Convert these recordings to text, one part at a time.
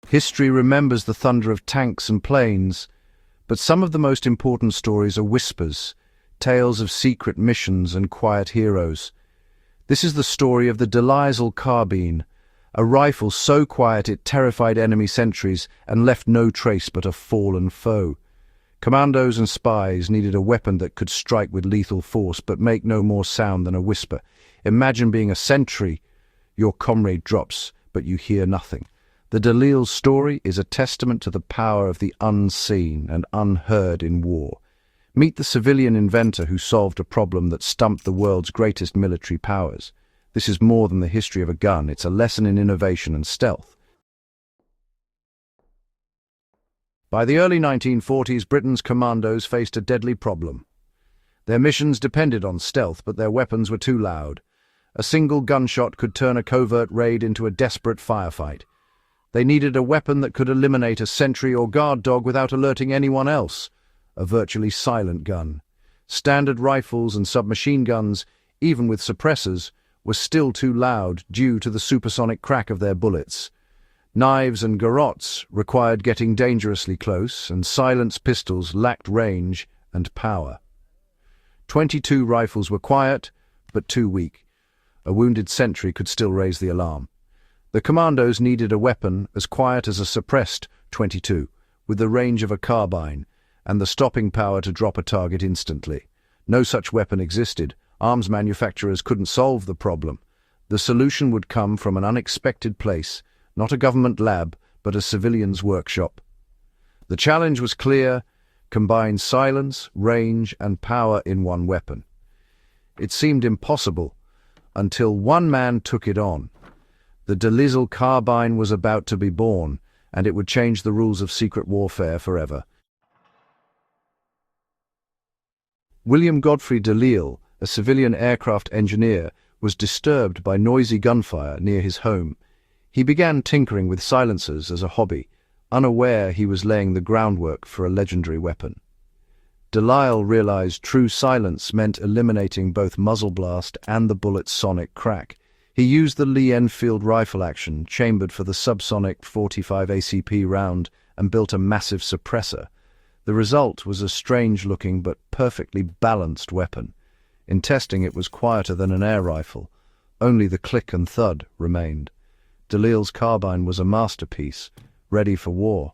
History remembers the thunder of tanks and planes, but some of the most important stories are whispers, tales of secret missions and quiet heroes. This is the story of the De Lisle Carbine, a rifle so quiet it terrified enemy sentries and left no trace but a fallen foe. Commandos and spies needed a weapon that could strike with lethal force but make no more sound than a whisper. Imagine being a sentry. Your comrade drops, but you hear nothing. The De Lisle's story is a testament to the power of the unseen and unheard in war. Meet the civilian inventor who solved a problem that stumped the world's greatest military powers. This is more than the history of a gun, it's a lesson in innovation and stealth. By the early 1940s, Britain's commandos faced a deadly problem. Their missions depended on stealth, but their weapons were too loud. A single gunshot could turn a covert raid into a desperate firefight. They needed a weapon that could eliminate a sentry or guard dog without alerting anyone else. A virtually silent gun. Standard rifles and submachine guns, even with suppressors, were still too loud due to the supersonic crack of their bullets. Knives and garrots required getting dangerously close, and silenced pistols lacked range and power. 22 rifles were quiet, but too weak. A wounded sentry could still raise the alarm. The commandos needed a weapon as quiet as a suppressed .22, with the range of a carbine, and the stopping power to drop a target instantly. No such weapon existed. Arms manufacturers couldn't solve the problem. The solution would come from an unexpected place, not a government lab, but a civilian's workshop. The challenge was clear: combine silence, range, and power in one weapon. It seemed impossible, until one man took it on. The De Lisle Carbine was about to be born, and it would change the rules of secret warfare forever. William Godfrey De Lisle, a civilian aircraft engineer, was disturbed by noisy gunfire near his home. He began tinkering with silencers as a hobby, unaware he was laying the groundwork for a legendary weapon. De Lisle realized true silence meant eliminating both muzzle blast and the bullet's sonic crack. He used the Lee Enfield rifle action, chambered for the subsonic 45 ACP round, and built a massive suppressor. The result was a strange-looking but perfectly balanced weapon. In testing, it was quieter than an air rifle. Only the click and thud remained. De Lisle's carbine was a masterpiece, ready for war.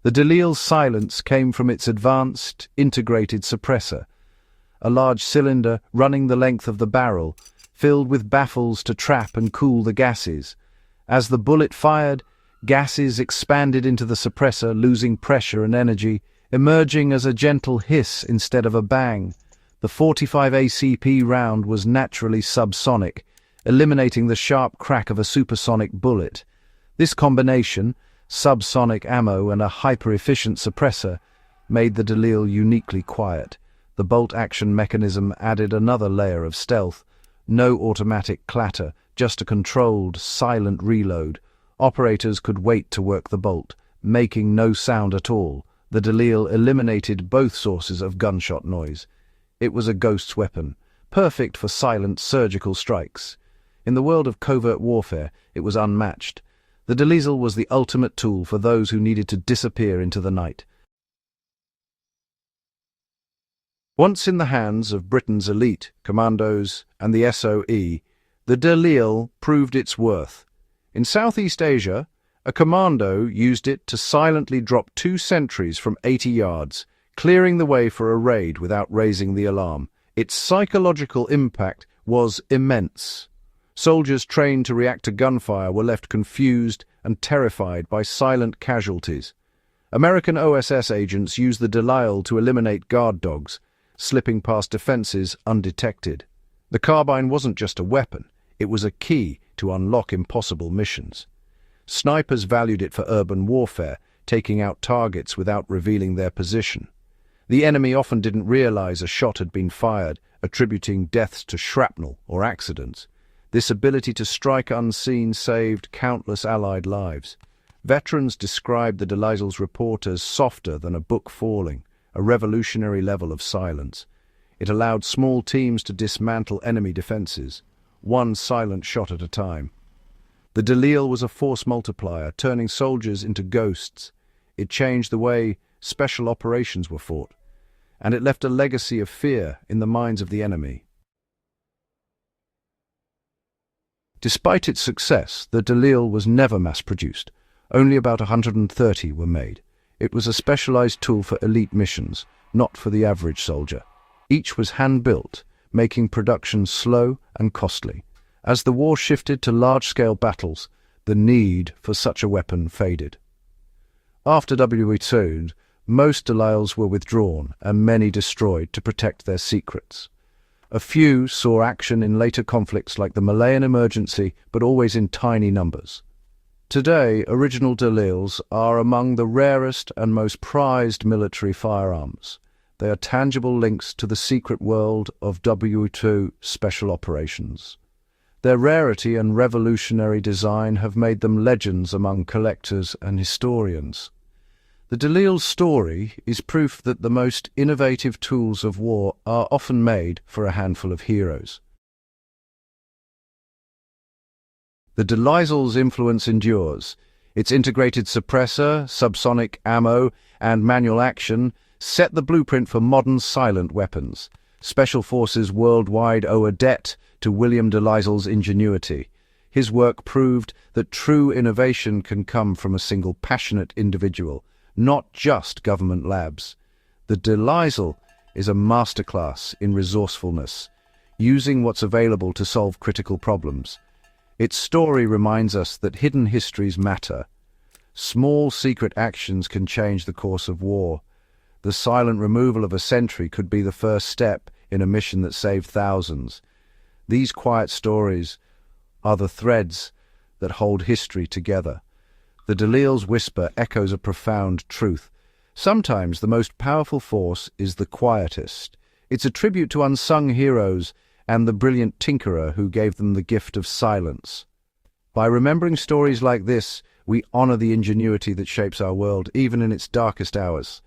The De Lisle's silence came from its advanced, integrated suppressor, a large cylinder running the length of the barrel, filled with baffles to trap and cool the gases. As the bullet fired, gases expanded into the suppressor, losing pressure and energy, emerging as a gentle hiss instead of a bang. The 45 ACP round was naturally subsonic, eliminating the sharp crack of a supersonic bullet. This combination, subsonic ammo and a hyper-efficient suppressor, made the De Lisle uniquely quiet. The bolt-action mechanism added another layer of stealth. No automatic clatter, just a controlled, silent reload. Operators could wait to work the bolt, making no sound at all. The De Lisle eliminated both sources of gunshot noise. It was a ghost's weapon, perfect for silent surgical strikes. In the world of covert warfare, it was unmatched. The De Lisle was the ultimate tool for those who needed to disappear into the night. Once in the hands of Britain's elite, commandos, and the SOE, the De Lisle proved its worth. In Southeast Asia, a commando used it to silently drop 2 sentries from 80 yards, clearing the way for a raid without raising the alarm. Its psychological impact was immense. Soldiers trained to react to gunfire were left confused and terrified by silent casualties. American OSS agents used the De Lisle to eliminate guard dogs, slipping past defenses undetected. The carbine wasn't just a weapon, it was a key to unlock impossible missions. Snipers valued it for urban warfare, taking out targets without revealing their position. The enemy often didn't realize a shot had been fired, attributing deaths to shrapnel or accidents. This ability to strike unseen saved countless Allied lives. Veterans described the De Lisle's report as softer than a book falling, a revolutionary level of silence. It allowed small teams to dismantle enemy defenses, one silent shot at a time. The De Lisle was a force multiplier, turning soldiers into ghosts. It changed the way special operations were fought, and it left a legacy of fear in the minds of the enemy. Despite its success, the De Lisle was never mass-produced. Only about 130 were made. It was a specialized tool for elite missions, not for the average soldier. Each was hand-built, making production slow and costly. As the war shifted to large-scale battles, the need for such a weapon faded. After WWII, most De Lisles were withdrawn and many destroyed to protect their secrets. A few saw action in later conflicts like the Malayan Emergency, but always in tiny numbers. Today, original De Lisles are among the rarest and most prized military firearms. They are tangible links to the secret world of WWII special operations. Their rarity and revolutionary design have made them legends among collectors and historians. The De Lisle's story is proof that the most innovative tools of war are often made for a handful of heroes. The De Lisle's influence endures. Its integrated suppressor, subsonic ammo, and manual action set the blueprint for modern silent weapons. Special forces worldwide owe a debt to William De Lisle's ingenuity. His work proved that true innovation can come from a single passionate individual, not just government labs. The De Lisle is a masterclass in resourcefulness, using what's available to solve critical problems. Its story reminds us that hidden histories matter. Small secret actions can change the course of war. The silent removal of a sentry could be the first step in a mission that saved thousands. These quiet stories are the threads that hold history together. The De Lisle's whisper echoes a profound truth. Sometimes the most powerful force is the quietest. It's a tribute to unsung heroes and the brilliant tinkerer who gave them the gift of silence. By remembering stories like this, we honor the ingenuity that shapes our world, even in its darkest hours.